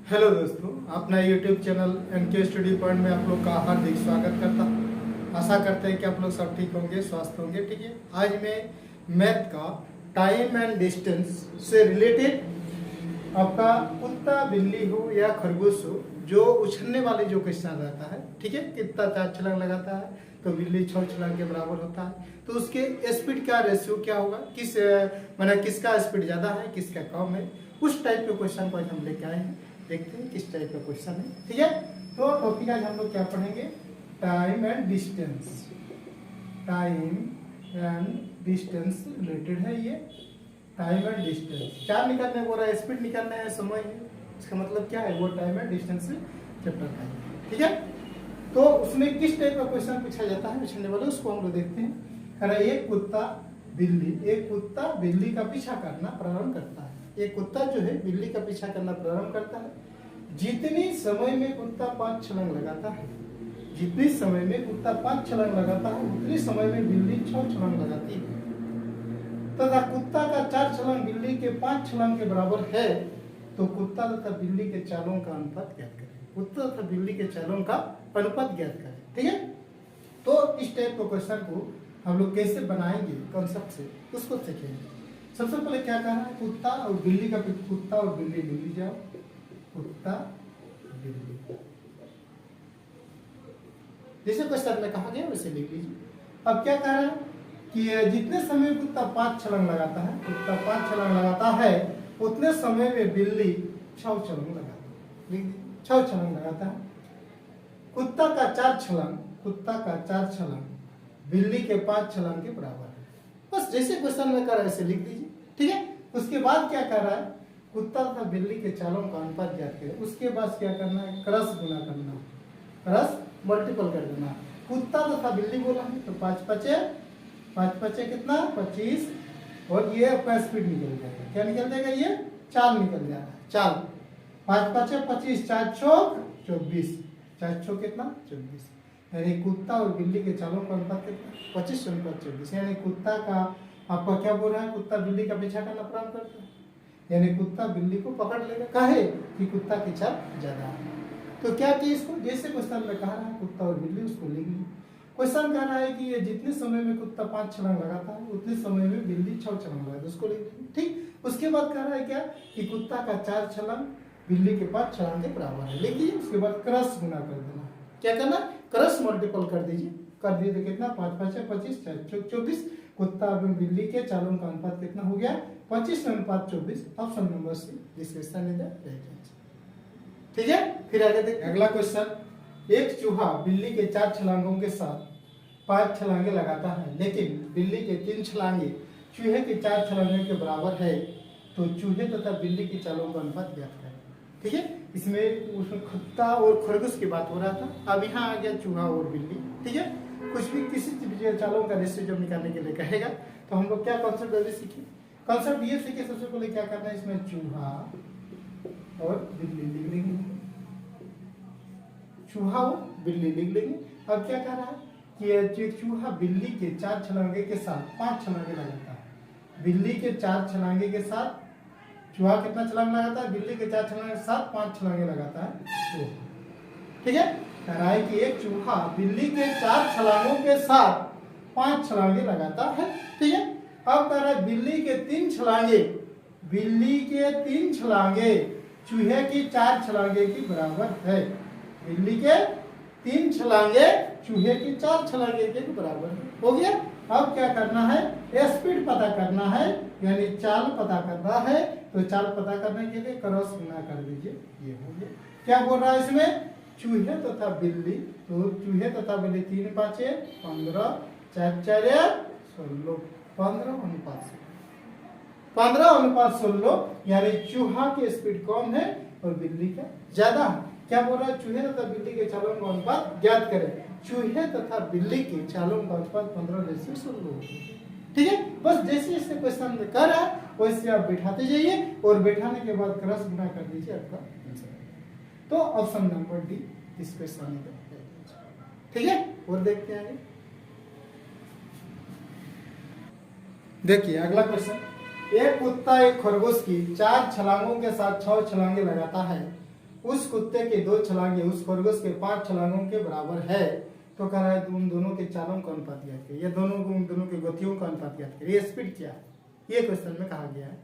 Hello दोस्तों, अपना YouTube channel NK study point में आप लोग का हार्दिक स्वागत करता हूँ। आशा करते हैं कि आप लोग सब ठीक होंगे, स्वस्थ होंगे। ठीक है, आज मैं मैथ का टाइम एंड डिस्टेंस से रिलेटेड आपका कुत्ता बिल्ली हो या खरगोश हो, जो उछलने वाले जो क्वेश्चन रहता है, ठीक है, कितना 4 छलांग लगाता है तो बिल्ली 6 छलांग के बराबर होता है, तो उसके स्पीड का रेशियो क्या होगा, किसका स्पीड ज़्यादा है, किसका कम है, उस टाइप के क्वेश्चन को आज हम लेके आए हैं। देखते हैं किस टाइप का क्वेश्चन है। ठीक है, तो टॉपिक आज हम लोग क्या पढ़ेंगे, time and distance. Time and distance related है ये। टाइम एंड डिस्टेंस क्या निकालना है, बोल रहा है स्पीड निकालना है, समय है, इसका मतलब क्या है, वो टाइम एंड डिस्टेंस चैप्टर का है। ठीक है, तो उसमें किस टाइप का क्वेश्चन पूछा जाता है पूछने वाले, उसको हम लोग देखते हैं। एक कुत्ता बिल्ली का पीछा करना प्रारंभ करता है। एक कुत्ता जो है बिल्ली का पीछा करना प्रारंभ करता है। जितनी समय में कुत्ता 5 छलांग लगाता है, जितनी समय में कुत्ता 5 छलांग लगाता है, उतनी समय में बिल्ली 6 छलांग लगाती है। तथा कुत्ता का 4 छलांग बिल्ली के 5 छलांग के बराबर है, तो कुत्ता तथा बिल्ली के चालों का अनुपात ज्ञात करें। कुत्ता तथा बिल्ली के चालों का अनुपात ज्ञात करें। ठीक है, तो इस टाइप के क्वेश्चन को हम लोग कैसे बनाएंगे कॉन्सेप्ट से, उसको सीखेंगे। सबसे पहले क्या करना है, कुत्ता और बिल्ली लिख लीजिए आप। कुत्ता बिल्ली, जैसे क्वेश्चन में कहा गया वैसे लिख लीजिए। अब क्या कह रहा है कि जितने समय कुत्ता 5 छलांग लगाता है, कुत्ता 5 छलांग लगाता है, उतने समय में बिल्ली 6 छलांग लगाती है। 6 छलांग लगाता है। कुत्ता का 4 छलांग बिल्ली के 5 छलांग के बराबर है। बस जैसे क्वेश्चन में कर रहा है ऐसे लिख दीजिए। ठीक है, उसके बाद क्या कर रहा है, कुत्ता तथा बिल्ली के चालों का अनुपात ज्ञात करें। उसके बाद क्या करना है, क्रॉस गुना करना, क्रॉस मल्टीपल कर देना। कुत्ता तथा बिल्ली बोला है तो 5 पचे कितना 25, और ये आपका स्पीड निकल जाएगा। क्या निकल जाएगा, ये चाल निकल जाएगा। चाल 5 पचे 25, 4 चौक 24, 4 चौक कितना 24, यानी कुत्ता और बिल्ली के चालों का अनुपात कितना 25:24। यानी कुत्ता का आपका क्या बोल रहा है, कुत्ता बिल्ली का पीछा करना प्रारंभ करता है, यानी कुत्ता बिल्ली को पकड़ लेगा। काहे कि कुत्ता की चाल ज्यादा है। तो क्या किया इसको, जैसे क्वेश्चन में कहा रहा है कुत्ता और बिल्ली, उसको लिख ली। क्वेश्चन कह रहा है कि ये जितने समय में कुत्ता 5 छलांग लगाता है, उतने समय में बिल्ली 6 छलांग लगाता है, उसको लिख ली। ठीक, उसके बाद कह रहा है क्या कि कुत्ता का 4 छलांग बिल्ली के 5 छलांग के बराबर है। लिखिए, उसके बाद क्रॉस गुना कर देना। क्या करना, क्रॉस मल्टीपल कर दीजिए। कर दिए तो कितना 5 पचे 25, 4 चौक 24। कुत्ता एवं बिल्ली के चालों का अनुपात कितना हो गया 25:24। Option number C, this question is the right answer. ठीक है, फिर आगे देखते हैं अगला क्वेश्चन। एक चूहा बिल्ली के 4 छलांगों के साथ 5 छलांगे लगाता है, लेकिन बिल्ली के 3 छलांगे चूहे के 4 छलांगे के बराबर है, तो चूहे तथा बिल्ली की चालों का अनुपात ज्ञात करें। ठीक है, उसमें कुत्ता और खरगोश की बात हो रहा था, अब यहाँ आ गया चूहा और बिल्ली। ठीक है, कुछ भी किसी चालों का रेशियो जब निकालने के लिए कहेगा तो हम लोग क्या कॉन्सेप्ट जल्दी सीखे, कॉन्सेप्ट ये सीखे। सबसे पहले क्या करना है, इसमें चूहा और बिल्ली लिख लेंगे, चूहा और बिल्ली लिख लेंगे। अब क्या कह रहा है कि चूहा बिल्ली के 4 छलांगे के साथ 5 छलांगे लगाता है। बिल्ली के 4 छलांगे के साथ चूहा कितना छलांग लगाता है, बिल्ली के 4 छलांगे के साथ 5 छलांगे लगाता है। ठीक है, कह रहा है कि एक चूहा बिल्ली के 4 छलांगों के साथ 5 छलांगे लगाता है। ठीक है, अब कह रहा है बिल्ली के 3 छलांगे चूहे की 4 छलांगे की बराबर है। बिल्ली के 3 छलांगे चूहे की 4 छलांगे के बराबर है। हो गया। अब क्या करना है, स्पीड पता करना है, यानी चाल पता करना है। तो चाल पता करने के लिए क्रॉस गुना कर दीजिए, ये हो गया। क्या बोल रहा है इसमें, चूहे तथा बिल्ली, तो चूहे तथा बिल्ली 3 पाँचे 15, 4 4 16, 15:16, यानी चूहा की स्पीड कम है और बिल्ली का ज्यादा है। क्या बोल रहा है, चूहे तथा बिल्ली के चालों का अनुपात ज्ञात करें। चूहे तथा बिल्ली के चालों का अनुपात 15:16। ठीक है, बस जैसे जैसे क्वेश्चन में कर रहा है वैसे आप बैठाते जाइए, और बैठाने के बाद क्रॉस गुना कर दीजिए, आपका आंसर। तो ऑप्शन नंबर डी इस क्वेश्चन में। ठीक है, और देखते हैं आगे। देखिए अगला क्वेश्चन। एक कुत्ता एक खरगोश की 4 छलांगों के साथ 6 छलांगे लगाता है, उस कुत्ते के 2 छलांगे उस खरगोश के 5 छलांगों के बराबर है, तो कह रहा है उन दोनों के चालों का अनुपात ज्ञात करिए, या उन दोनों की गतियों का अनुपात ज्ञात करिए। ये स्पीड क्या है, ये क्वेश्चन में कहा गया है,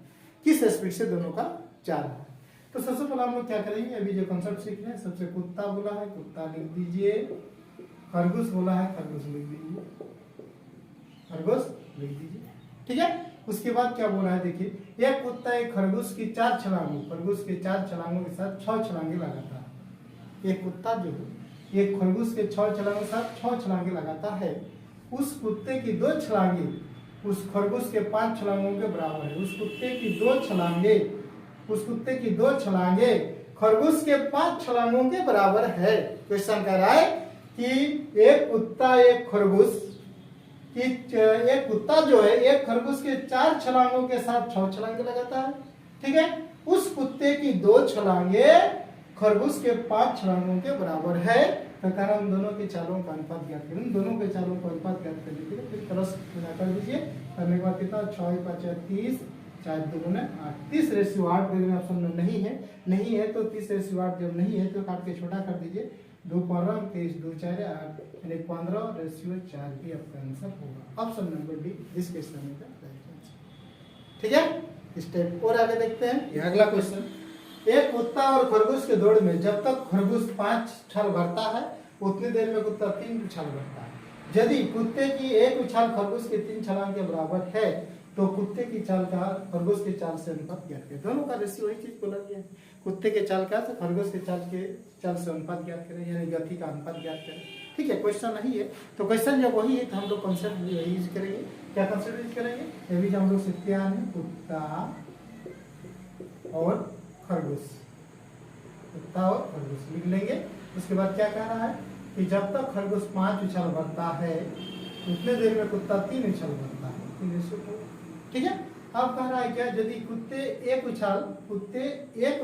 किस स्पीड से दोनों का जा रहा है। तो सबसे पहले हम लोग क्या करेंगे, अभी जो कंसेप्ट सीख रहे हैं, सबसे कुत्ता बोला है कुत्ता लिख दीजिए, खरगोश बोला है खरगोश लिख दीजिए, खरगोश लिख दीजिए, ठीक है। उसके बाद क्या बोला है, देखिए एक कुत्ता एक खरगोश की 4 छलांगों, खरगोश के 4 छलांगों के साथ 6 छलांगे लगाता है। एक कुत्ता जो है एक खरगोश के 6 छलांगों के साथ 6 छलांगे लगाता है। उस कुत्ते की 2 छलांगे उस खरगोश के 5 छलांगों के बराबर है। उस कुत्ते की 2 छलांगे खरगोश के 5 छलांगों के बराबर है। क्वेश्चन कह रहा है कि एक कुत्ता जो है एक खरगोश के 4 छलांगों के साथ 6 छलांगे लगाता है, ठीक है। उस कुत्ते की 2 छलांगे खरगोश के 5 छलांगों के बराबर है, तो कह रहा उन दोनों के चालों का अनुपात ज्ञात करें। उन दोनों के चालों का अनुपात ज्ञात करने के लिए फिर क्रॉस कर दीजिए, करने के बाद कितना 6 5 30 4 2 8 30:8 ऑप्शन में नहीं है तो 30:8 जब नहीं है तो काट के छोटा कर दीजिए, 2 15 23 2 4 8 यानी 15:4 भी आपका आंसर होगा। ऑप्शन नंबर डी इस क्वेश्चन का राइट आंसर, ठीक है। स्टेप और आगे देखते हैं, ये अगला क्वेश्चन। एक कुत्ता और खरगोश के दौड़ में जब तक खरगोश 5 उछाल भरता है उतनी देर में कुत्ता 3 उछाल भरता है। यदि कुत्ते की एक उछाल खरगोश के 3 छलांग के बराबर है तो कुत्ते की चाल का खरगोश के चाल से अनुपात ज्ञात करें। दोनों का रेशियो वही चीज बोला गया है, कुत्ते के चाल का खरगोश के चाल से अनुपात ज्ञात करें, यानी गति का अनुपात ज्ञात करें, ठीक है। क्वेश्चन नहीं है तो क्वेश्चन जब वही है तो हम लोग कॉन्सेप्ट यूज करेंगे। क्या कॉन्सेप्ट यूज करेंगे, ये भी हम लोग सीखते हैं, कुत्ता और खरगोश, कुत्ता और खरगोश लिख लेंगे। उसके बाद क्या कह रहा है कि जब तक खरगोश 5 उछाल भरता है उतने देर में कुत्ता 3 उछाल भरता है, ठीक है। अब कह रहा है क्या, यदि कुत्ते एक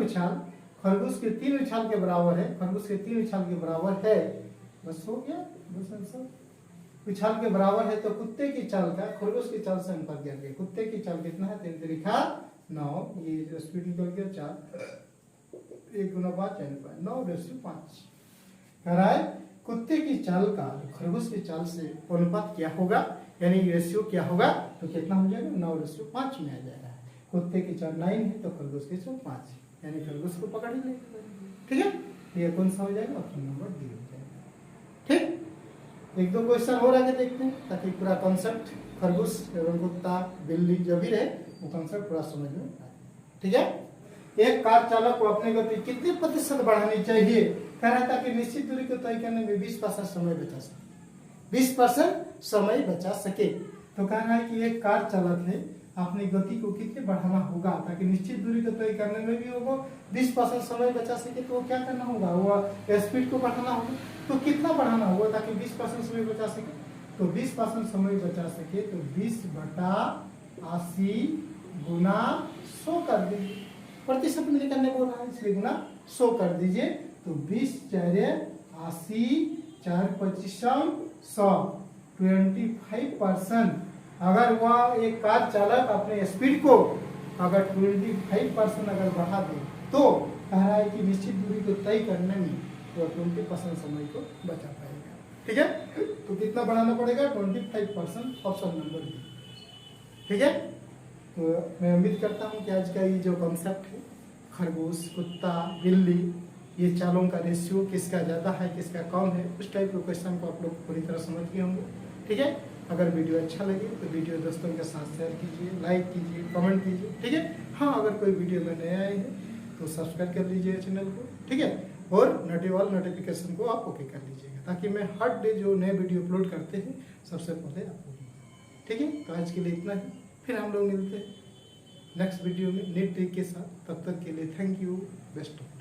उछाल खरगोश के 3 उछाल के बराबर है, खरगोश के 3 उछाल के बराबर है, बस हो गया, बस आंसर। उछाल के बराबर है तो कुत्ते की चाल का खरगोश की चाल से अनुपात ज्ञात करें। कुत्ते की चाल कितना है, 3 तरीका 9, ये जो स्पीड निकल गया 4 1 गुना 5 यानी 9:5। कह रहा है कुत्ते की चाल का खरगोश की चाल से अनुपात क्या होगा, यानी रेशियो क्या होगा, तो कितना हो जाएगा 9:5 में आ जाएगा। कुत्ते की चाल 9 है तो खरगोश की चाल 5 है, यानी खरगोश को पकड़ ही लेगा, ठीक है। ये कौन सा हो जाएगा, ऑप्शन नंबर डी हो जाएगा, ठीक। 1-2 क्वेश्चन और आगे देखते हैं ताकि पूरा कॉन्सेप्ट खरगोश एवं कुत्ता बिल्ली जो भी रहे वो कॉन्सेप्ट पूरा समझ में आए, ठीक है। एक कार चालक को अपनी गति कितने प्रतिशत बढ़ानी चाहिए, कह रहा था कि निश्चित दूरी को तय करने में 20% समय बचा सके, 20% समय बचा सके। तो कह रहा है कि एक कार चालक है अपनी गति को कितने बढ़ाना होगा ताकि निश्चित दूरी को तय करने में भी वो 20% समय बचा सके, तो वो क्या करना होगा, वो स्पीड को बढ़ाना होगा। तो कितना बढ़ाना होगा ताकि 20% समय बचा सके, तो 20% समय बचा सके तो 20/80 गुना 100 कर दीजिए, प्रतिशत में निकलने बोल रहा है इसलिए गुना 100 कर दीजिए, तो 20 4 80 4 25 100 25%। अगर वह एक कार चालक अपने स्पीड को अगर 25% अगर बढ़ा दे तो कह रहा है कि निश्चित दूरी को तय करने में वो 20% समय को बचा पाएगा, ठीक है। तो कितना बढ़ाना पड़ेगा, 25%, ऑप्शन नंबर बी, ठीक है। तो मैं उम्मीद करता हूँ कि आज का ये जो कॉन्सेप्ट है खरगोश कुत्ता बिल्ली ये चालों का रेशियो किसका ज़्यादा है किसका कम है, उस टाइप के क्वेश्चन को आप लोग पूरी तरह समझ गए होंगे, ठीक है। अगर वीडियो अच्छा लगे तो वीडियो दोस्तों के साथ शेयर कीजिए, लाइक कीजिए, कमेंट कीजिए, ठीक है। हाँ, अगर कोई वीडियो में नया आए हैं तो सब्सक्राइब कर लीजिए चैनल को, ठीक है। और नोटिफिकेशन को आप ओके कर लीजिएगा ताकि मैं हर डे जो नए वीडियो अपलोड करते हैं सबसे पहले आपको, ठीक है। तो आज के लिए इतना ही, फिर हम लोग मिलते हैं नेक्स्ट वीडियो में नेट ट्रिक के साथ। तब तक के लिए थैंक यू, बेस्ट ऑफ।